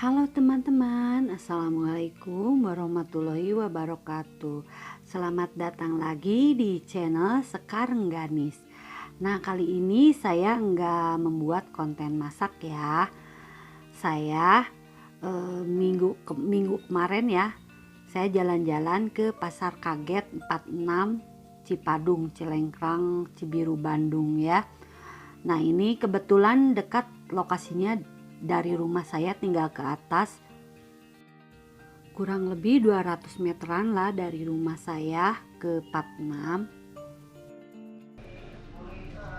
Halo teman-teman, Assalamualaikum warahmatullahi wabarakatuh. Selamat datang lagi di channel Sekar Rengganis. Nah, kali ini saya nggak membuat konten masak ya. Saya minggu kemarin ya, saya jalan-jalan ke Pasar Kaget 46 Cipadung, Cilengkrang, Cibiru, Bandung ya. Nah, ini kebetulan dekat lokasinya dari rumah saya, tinggal ke atas kurang lebih 200 meteran lah dari rumah saya ke 46.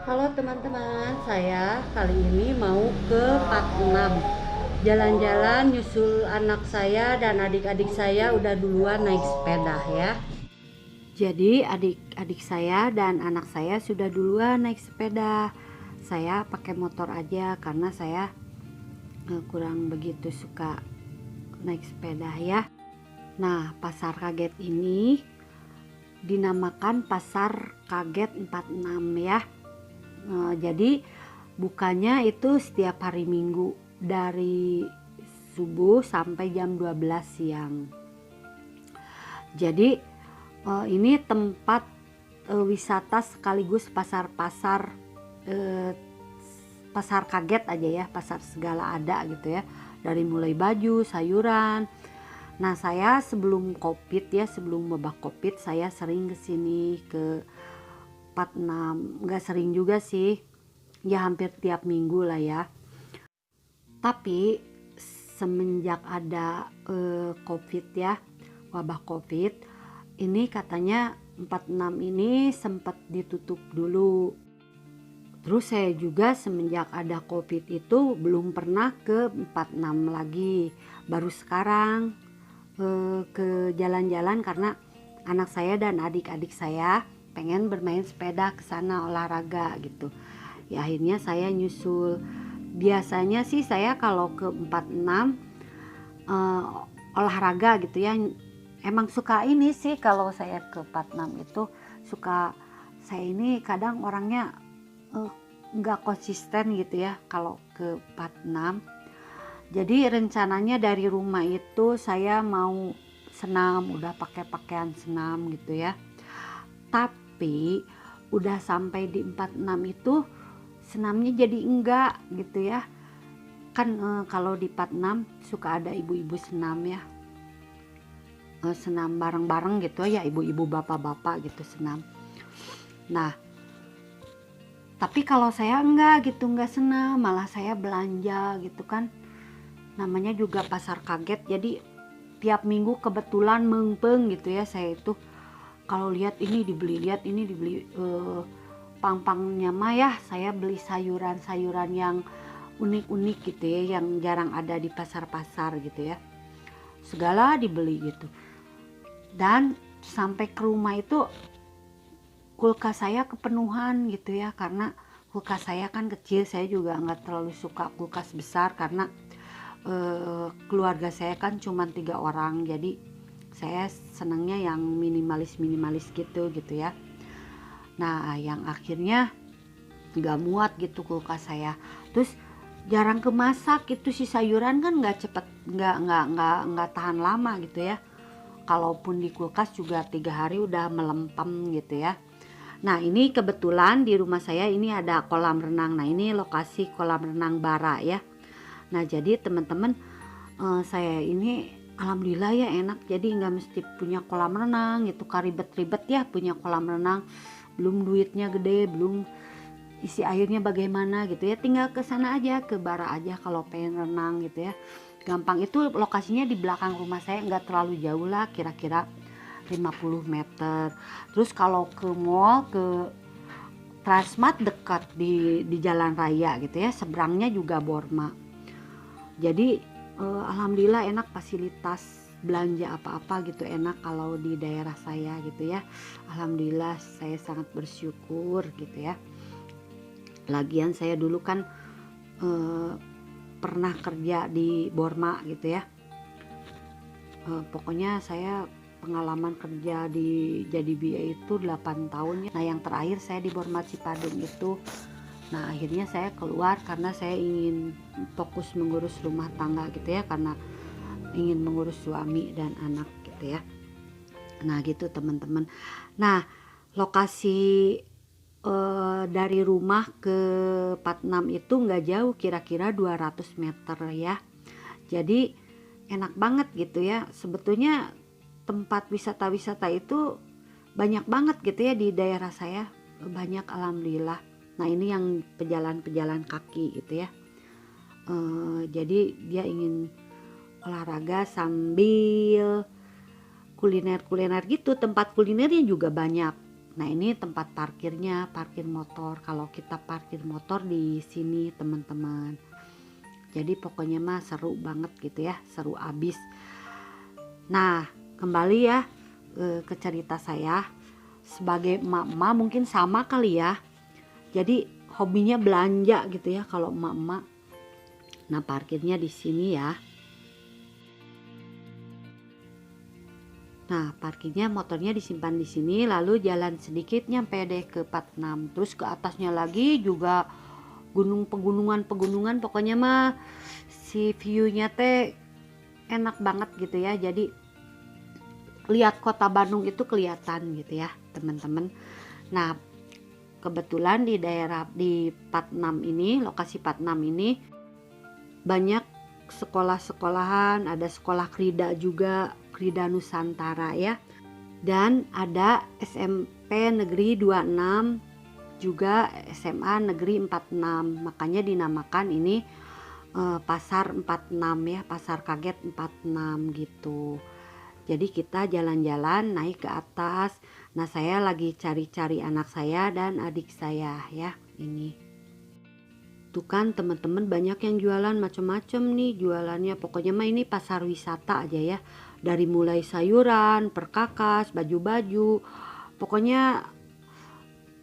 Halo teman-teman, saya kali ini mau ke 46 jalan-jalan nyusul anak saya dan adik-adik saya udah duluan naik sepeda ya. Jadi adik-adik saya dan anak saya sudah duluan naik sepeda. Saya pakai motor aja karena saya kurang begitu suka naik sepeda ya. Nah, Pasar Kaget ini dinamakan Pasar Kaget 46 ya. Jadi bukanya itu setiap hari Minggu dari subuh sampai jam 12 siang. Jadi ini tempat wisata sekaligus pasar-pasar, pasar kaget aja ya, pasar segala ada gitu ya, dari mulai baju, sayuran. Nah, saya sebelum Covid ya, sebelum wabah Covid, saya sering kesini ke 46, nggak sering juga sih, ya hampir tiap minggu lah ya. Tapi semenjak ada Covid ya, wabah Covid, ini katanya 46 ini sempat ditutup dulu. Terus saya juga semenjak ada Covid itu belum pernah ke 46 lagi. Baru sekarang ke jalan-jalan karena anak saya dan adik-adik saya pengen bermain sepeda ke sana, olahraga gitu. Ya akhirnya saya nyusul. Biasanya sih saya kalau ke 46 olahraga gitu ya. Emang suka ini sih, kalau saya ke 46 itu suka, saya ini kadang orangnya nggak konsisten gitu ya kalau ke 46. Jadi rencananya dari rumah itu saya mau senam, udah pakai pakaian senam gitu ya. Tapi udah sampai di 46 itu senamnya jadi enggak gitu ya. Kan kalau di 46 suka ada ibu-ibu senam ya. Senam bareng-bareng gitu ya, ibu-ibu bapak-bapak gitu senam. Nah, tapi kalau saya enggak gitu, enggak senam, malah saya belanja gitu kan. Namanya juga Pasar Kaget, jadi tiap minggu kebetulan mengpeng gitu ya, saya itu kalau lihat ini dibeli, lihat ini dibeli. Pang-pangnya mah ya saya beli sayuran-sayuran yang unik-unik gitu ya, yang jarang ada di pasar-pasar gitu ya. Segala dibeli gitu. Dan sampai ke rumah itu kulkas saya kepenuhan gitu ya, karena kulkas saya kan kecil. Saya juga nggak terlalu suka kulkas besar karena keluarga saya kan cuma 3 orang, jadi saya senangnya yang minimalis gitu ya. Nah, yang akhirnya nggak muat gitu kulkas saya. Terus jarang kemasak itu, si sayuran kan nggak cepet, nggak tahan lama gitu ya. Kalaupun di kulkas juga 3 hari udah melempem gitu ya. Nah, ini kebetulan di rumah saya ini ada kolam renang. Nah, ini lokasi kolam renang Bara ya. Nah, jadi teman-teman, saya ini alhamdulillah ya enak, jadi nggak mesti punya kolam renang gitu, ribet-ribet ya punya kolam renang. Belum duitnya gede, belum isi airnya bagaimana gitu ya, tinggal ke sana aja, ke Bara aja kalau pengen renang gitu ya. Gampang, itu lokasinya di belakang rumah saya, nggak terlalu jauh lah, kira-kira 50 meter. Terus kalau ke mall, ke Transmart dekat di jalan raya gitu ya, seberangnya juga Borma. Jadi alhamdulillah enak, fasilitas belanja apa-apa gitu enak kalau di daerah saya gitu ya. Alhamdulillah saya sangat bersyukur gitu ya. Lagian saya dulu kan pernah kerja di Borma gitu ya. Pokoknya saya pengalaman kerja di Jadi BA itu 8 tahun ya. Nah, yang terakhir saya di Borma Cipadung itu Nah akhirnya saya keluar karena saya ingin fokus mengurus rumah tangga gitu ya, karena ingin mengurus suami dan anak gitu ya. Nah gitu teman-teman. Nah lokasi dari rumah ke Patnam itu nggak jauh, kira-kira 200 meter ya. Jadi enak banget gitu ya. Sebetulnya tempat wisata-wisata itu banyak banget gitu ya di daerah saya, banyak alhamdulillah. Nah ini yang pejalan-pejalan kaki gitu ya. Jadi dia ingin olahraga sambil kuliner-kuliner gitu, tempat kulinernya juga banyak. Nah ini tempat parkirnya, parkir motor. Kalau kita parkir motor di sini teman-teman. Jadi pokoknya mah seru banget gitu ya, seru abis. Nah kembali ya ke cerita saya. Sebagai emak-emak mungkin sama kali ya. Jadi hobinya belanja gitu ya kalau emak-emak. Nah parkirnya di sini ya. Nah parkirnya motornya disimpan di sini, lalu jalan sedikit nyampe deh ke Patnam. Terus ke atasnya lagi juga gunung, pegunungan, pokoknya mah si view-nya teh enak banget gitu ya. Jadi lihat kota Bandung itu kelihatan gitu ya teman-teman. Nah kebetulan di daerah di Patnam ini, lokasi Patnam ini banyak sekolah-sekolahan, ada sekolah Krida juga, Krida Nusantara ya. Dan ada SMP Negeri 26, juga SMA Negeri 46. Makanya dinamakan ini Pasar 46 ya, Pasar Kaget 46 gitu. Jadi kita jalan-jalan naik ke atas. Nah saya lagi cari-cari anak saya dan adik saya ya ini. Tuh kan teman-teman banyak yang jualan macam-macam nih jualannya. Pokoknya mah ini pasar wisata aja ya. Dari mulai sayuran, perkakas, baju-baju. Pokoknya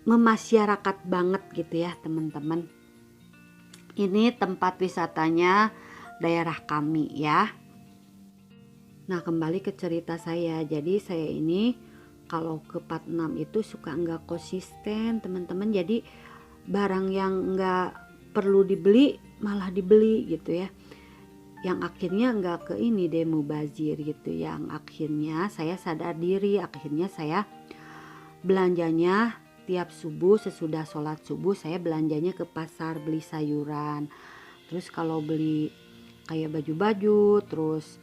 memasyarakat banget gitu ya teman-teman. Ini tempat wisatanya daerah kami ya. Nah kembali ke cerita saya. Jadi saya ini kalau ke Patnam itu suka nggak konsisten teman-teman. Jadi barang yang nggak perlu dibeli malah dibeli gitu ya, yang akhirnya nggak ke ini deh mubazir gitu. Yang akhirnya saya sadar diri, akhirnya saya belanjanya tiap subuh, sesudah sholat subuh saya belanjanya ke pasar beli sayuran. Terus kalau beli kayak baju-baju, terus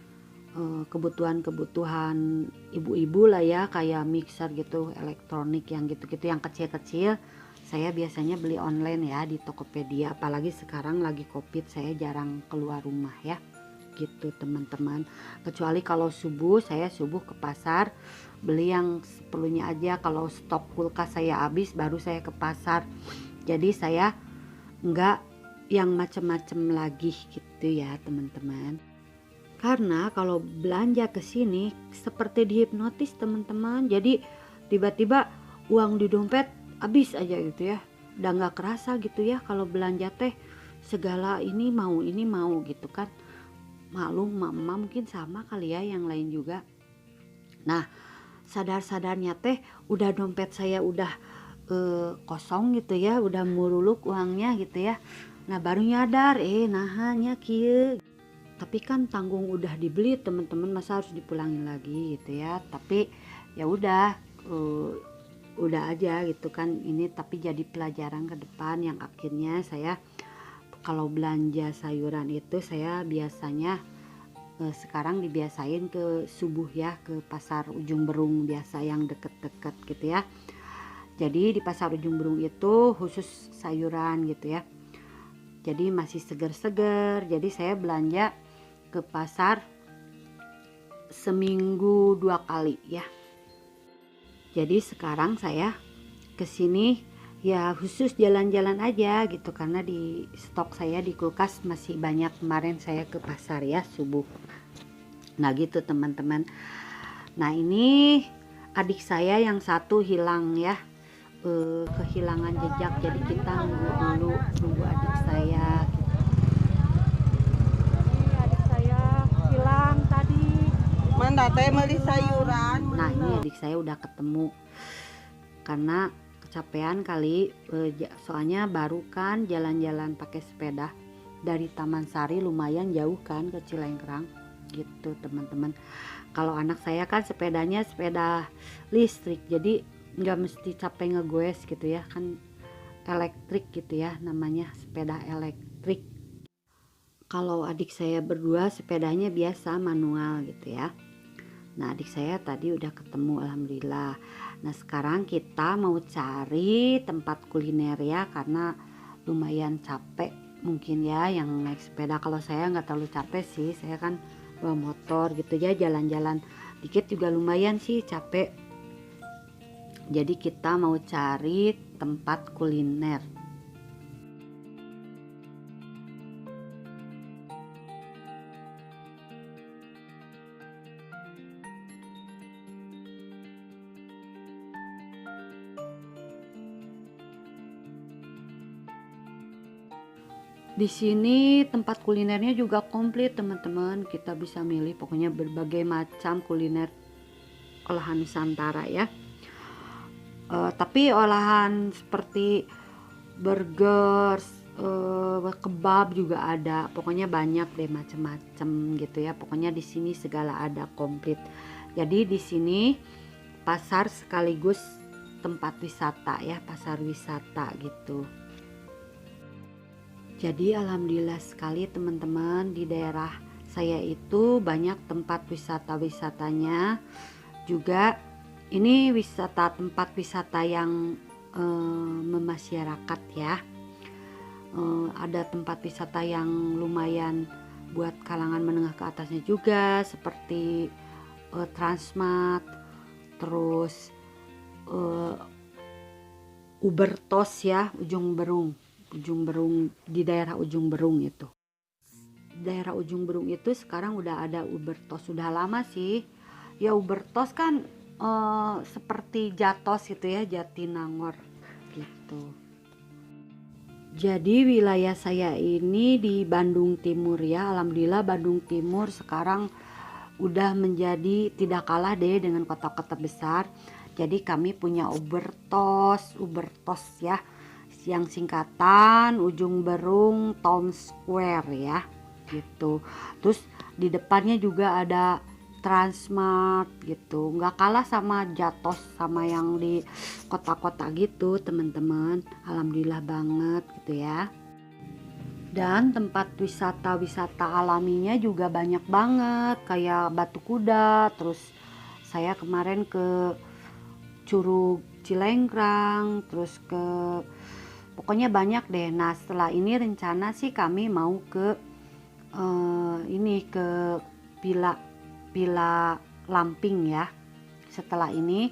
kebutuhan-kebutuhan ibu-ibu lah ya, kayak mixer gitu, elektronik yang gitu-gitu yang kecil-kecil, saya biasanya beli online ya di Tokopedia. Apalagi sekarang lagi Covid, saya jarang keluar rumah ya gitu teman-teman. Kecuali kalau subuh, saya subuh ke pasar beli yang seperlunya aja. Kalau stok kulkas saya habis baru saya ke pasar. Jadi saya enggak yang macem-macem lagi gitu ya teman-teman. Karena kalau belanja ke sini seperti dihipnotis teman-teman. Jadi tiba-tiba uang di dompet habis aja gitu ya. Udah nggak kerasa gitu ya kalau belanja teh segala ini mau gitu kan. Maklum mama mungkin sama kali ya yang lain juga. Nah sadar-sadarnya teh udah dompet saya udah kosong gitu ya, udah muruluk uangnya gitu ya. Nah baru nyadar nahanya kieu. Tapi kan tanggung udah dibeli teman-teman, masa harus dipulangin lagi gitu ya. Tapi ya udah aja gitu kan ini. Tapi jadi pelajaran ke depan yang akhirnya saya kalau belanja sayuran itu saya biasanya sekarang dibiasain ke subuh ya, ke pasar Ujung Berung biasa yang deket-deket gitu ya. Jadi di pasar Ujung Berung itu khusus sayuran gitu ya. Jadi masih seger-seger. Jadi saya belanja ke pasar seminggu 2 kali ya. Jadi sekarang saya kesini ya khusus jalan-jalan aja gitu, karena di stok saya di kulkas masih banyak. Kemarin saya ke pasar ya subuh. Nah gitu teman-teman. Nah ini adik saya yang satu hilang ya, kehilangan jejak. Jadi kita nunggu adik saya gitu. Adik saya hilang tadi. Mana teh beli sayuran. Nah ini adik saya udah ketemu karena kecapean kali, soalnya baru kan jalan-jalan pakai sepeda dari Taman Sari, lumayan jauh kan ke Cilengkrang gitu teman-teman. Kalau anak saya kan sepedanya sepeda listrik, jadi nggak mesti capek ngegoes gitu ya, kan elektrik gitu ya, namanya sepeda elektrik. Kalau adik saya berdua sepedanya biasa manual gitu ya. Nah, adik saya tadi udah ketemu alhamdulillah. Nah, sekarang kita mau cari tempat kuliner ya, karena lumayan capek mungkin ya yang naik sepeda. Kalau saya nggak terlalu capek sih, saya kan bawa motor gitu ya, jalan-jalan dikit juga lumayan sih capek. Jadi kita mau cari tempat kuliner. Di sini tempat kulinernya juga komplit teman-teman. Kita bisa milih pokoknya berbagai macam kuliner olahan Nusantara ya. Tapi olahan seperti burger, kebab juga ada. Pokoknya banyak deh macam-macam gitu ya. Pokoknya di sini segala ada komplit. Jadi di sini pasar sekaligus tempat wisata ya, pasar wisata gitu. Jadi alhamdulillah sekali teman-teman, di daerah saya itu banyak tempat wisata-wisatanya. Juga ini tempat wisata yang memasyarakat ya. Ada tempat wisata yang lumayan buat kalangan menengah ke atasnya juga, seperti Transmart, terus Ubertos ya, Ujung Berung di daerah Ujung Berung itu. Daerah Ujung Berung itu sekarang udah ada Ubertos, sudah lama sih. Ya Ubertos kan seperti Jatos gitu ya, Jatinangor gitu. Jadi wilayah saya ini di Bandung Timur ya, alhamdulillah Bandung Timur sekarang udah menjadi tidak kalah deh dengan kota-kota besar. Jadi kami punya Ubertos ya, yang singkatan Ujung Berung Town Square ya gitu. Terus di depannya juga ada Transmart gitu, nggak kalah sama Jatos sama yang di kota-kota gitu teman-teman, alhamdulillah banget gitu ya. Dan tempat wisata alaminya juga banyak banget, kayak Batu Kuda, terus saya kemarin ke Curug Cilengkrang, terus ke pokoknya banyak deh. Nah setelah ini rencana sih kami mau ke ke Villa Lamping ya. Setelah ini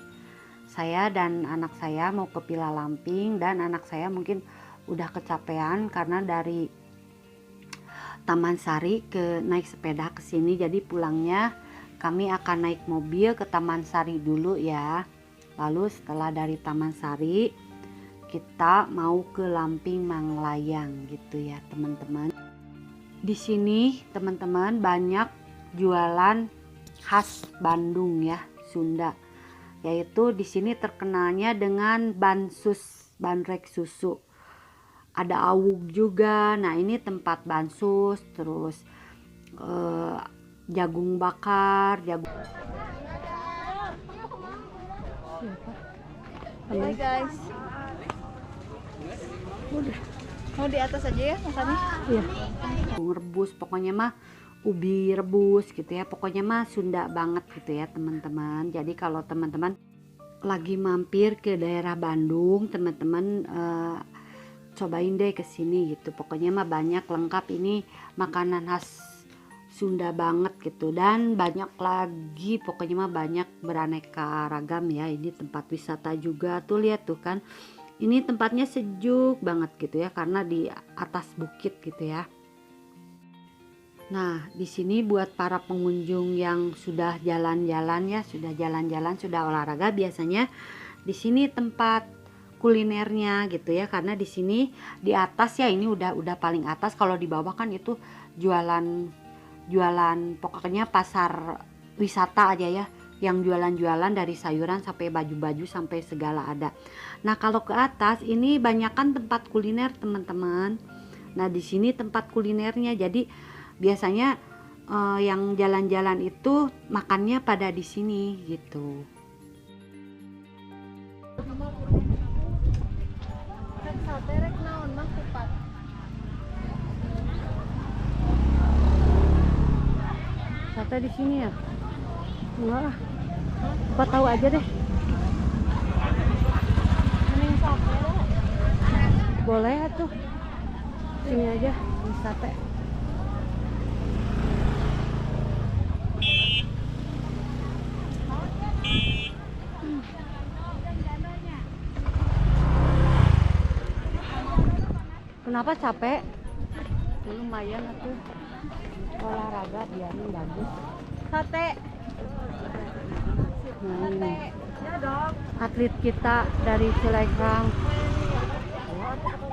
saya dan anak saya mau ke Villa Lamping, dan anak saya mungkin udah kecapean karena dari Taman Sari naik sepeda ke sini, jadi pulangnya kami akan naik mobil ke Taman Sari dulu ya. Lalu setelah dari Taman Sari kita mau ke Lamping Manglayang gitu ya teman-teman. Di sini teman-teman banyak jualan khas Bandung ya, Sunda. Yaitu di sini terkenalnya dengan bansus, bandrek susu. Ada awuk juga. Nah, ini tempat bansus, terus jagung bakar, Hai guys. Udah. Mau di atas aja ya makannya? Iya. Rebus, pokoknya mah ubi rebus gitu ya. Pokoknya mah Sunda banget gitu ya teman-teman. Jadi kalau teman-teman lagi mampir ke daerah Bandung, teman-teman cobain deh ke sini gitu. Pokoknya mah banyak lengkap, ini makanan khas Sunda banget gitu, dan banyak lagi, pokoknya mah banyak, beraneka ragam ya. Ini tempat wisata juga tuh, lihat tuh kan, ini tempatnya sejuk banget gitu ya karena di atas bukit gitu ya. Nah di sini buat para pengunjung yang sudah jalan-jalan ya, sudah olahraga, biasanya di sini tempat kulinernya gitu ya, karena di sini di atas ya, ini udah paling atas. Kalau di bawah kan itu jualan pokoknya pasar wisata aja ya, yang jualan-jualan dari sayuran sampai baju-baju sampai segala ada. Nah kalau ke atas ini banyakan tempat kuliner teman-teman. Nah di sini tempat kulinernya, jadi biasanya yang jalan-jalan itu makannya pada di sini gitu. Sate rek naon mah kupat. Sate di sini ya? Enggak lah. Apa tahu aja deh. Mending sate dah. Boleh atuh. Sini aja di sate. Kenapa capek? Lumayan atuh. Olahraga biarin bagus. Sate. Ini atlet kita dari Cilengrang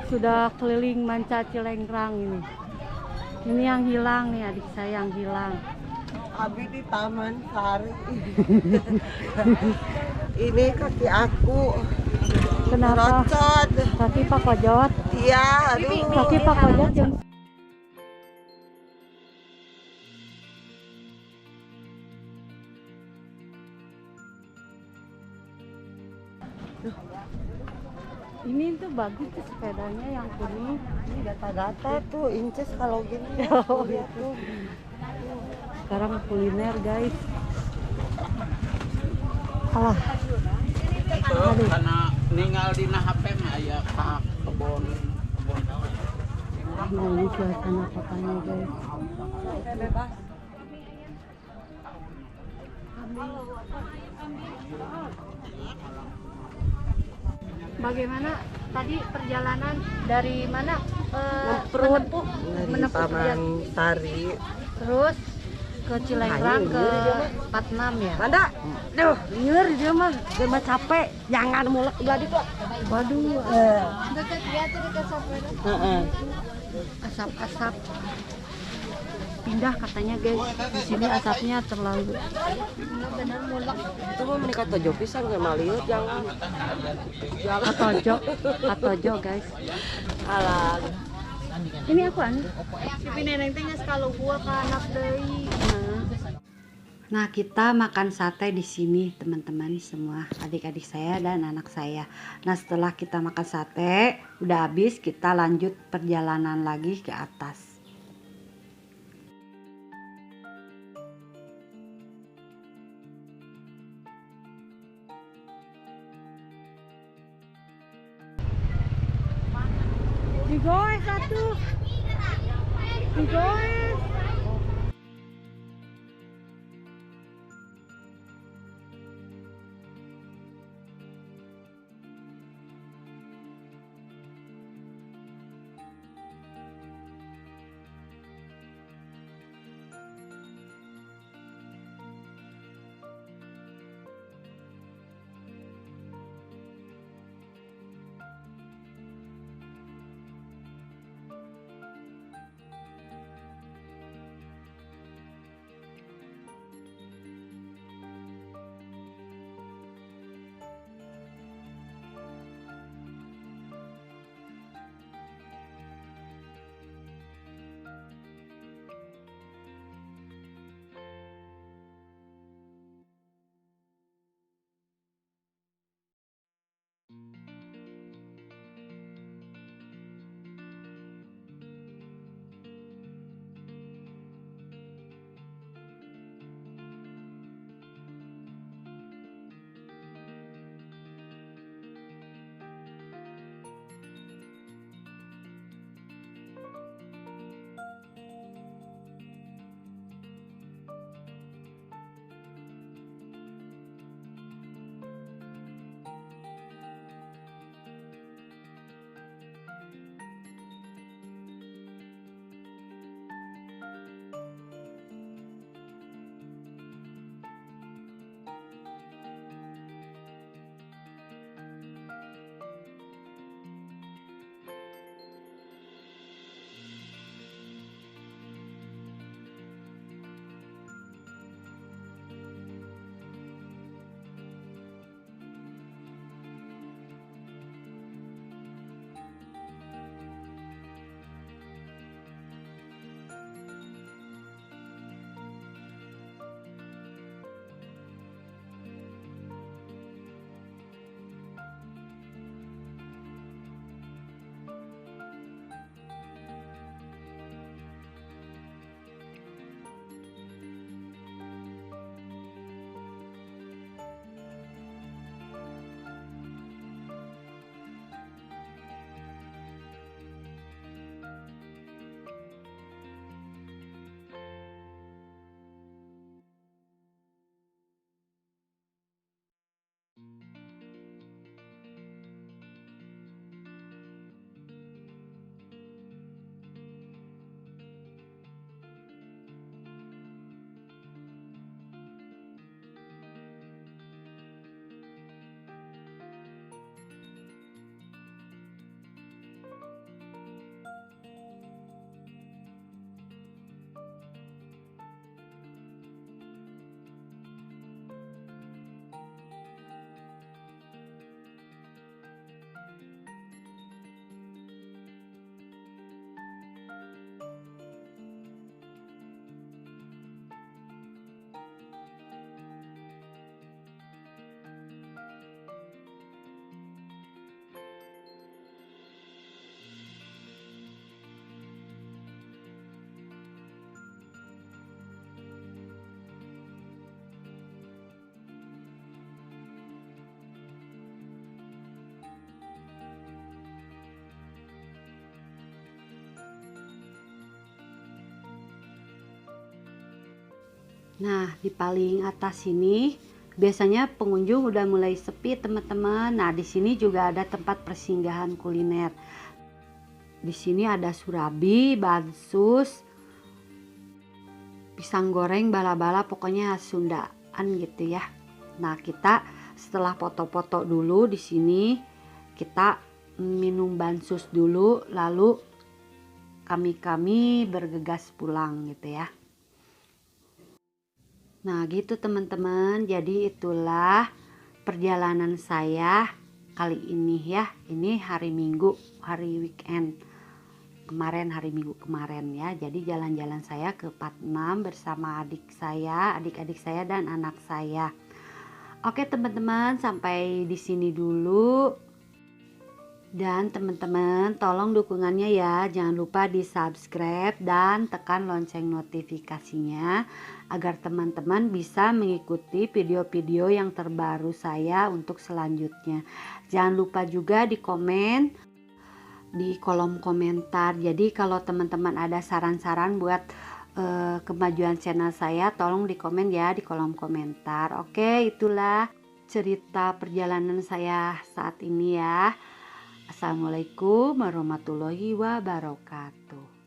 sudah keliling manca Cilengrang ini. Ini yang hilang nih, adik saya yang hilang. Abi di Taman Sari. Ini kaki aku. Kenapa? Rocot. Kaki Pak Kojot. Iya, aduh. Kaki Pak Kojot yang ini tuh bagus tuh sepedanya yang kuning. Ini gata-gata tuh, inces kalau gini. Oh, gitu. Sekarang kuliner guys. Alah. Aduh. Karena ninggal di HP mah aya ka kebon. Nah ini suasana kotanya guys. Bebas. Bagaimana tadi perjalanan dari mana? Menempuh dari menempuh Taman perjalanan. Sari. Terus ke Cilengrang Ayo, ke dia mah. 46 ya. Mana? Duh, liur dia mah capek. Jangan mulak belah itu. Waduh, Dekat dia tuh dekat sate. Heeh. asap-asap. Pindah katanya guys. Di sini asapnya terlalu. Benar mulak. Itu mah menikah tojo pisang sama liur jangan. Katojo guys. Alah. Ini aku anu. Tapi neneng teh geus kaluhur ka anak deui. Nah, kita makan sate di sini, teman-teman semua, adik-adik saya dan anak saya. Nah, setelah kita makan sate, udah habis, kita lanjut perjalanan lagi ke atas. Digoes satu. Digoes. Nah, di paling atas sini biasanya pengunjung udah mulai sepi teman-teman. Nah, di sini juga ada tempat persinggahan kuliner. Di sini ada surabi, bansus, pisang goreng, bala-bala, pokoknya Sundaan gitu ya. Nah, kita setelah foto-foto dulu di sini, kita minum bansus dulu, lalu kami bergegas pulang gitu ya. Nah gitu teman-teman, jadi itulah perjalanan saya kali ini ya. Ini hari Minggu, hari weekend kemarin, hari Minggu kemarin ya. Jadi jalan-jalan saya ke Patnam bersama adik-adik saya dan anak saya. Oke teman-teman, sampai di sini dulu. Dan teman-teman tolong dukungannya ya, jangan lupa di subscribe dan tekan lonceng notifikasinya agar teman-teman bisa mengikuti video-video yang terbaru saya untuk selanjutnya. Jangan lupa juga di komen di kolom komentar. Jadi kalau teman-teman ada saran-saran buat kemajuan channel saya, tolong di komen ya di kolom komentar. Oke, itulah cerita perjalanan saya saat ini ya. Assalamualaikum warahmatullahi wabarakatuh.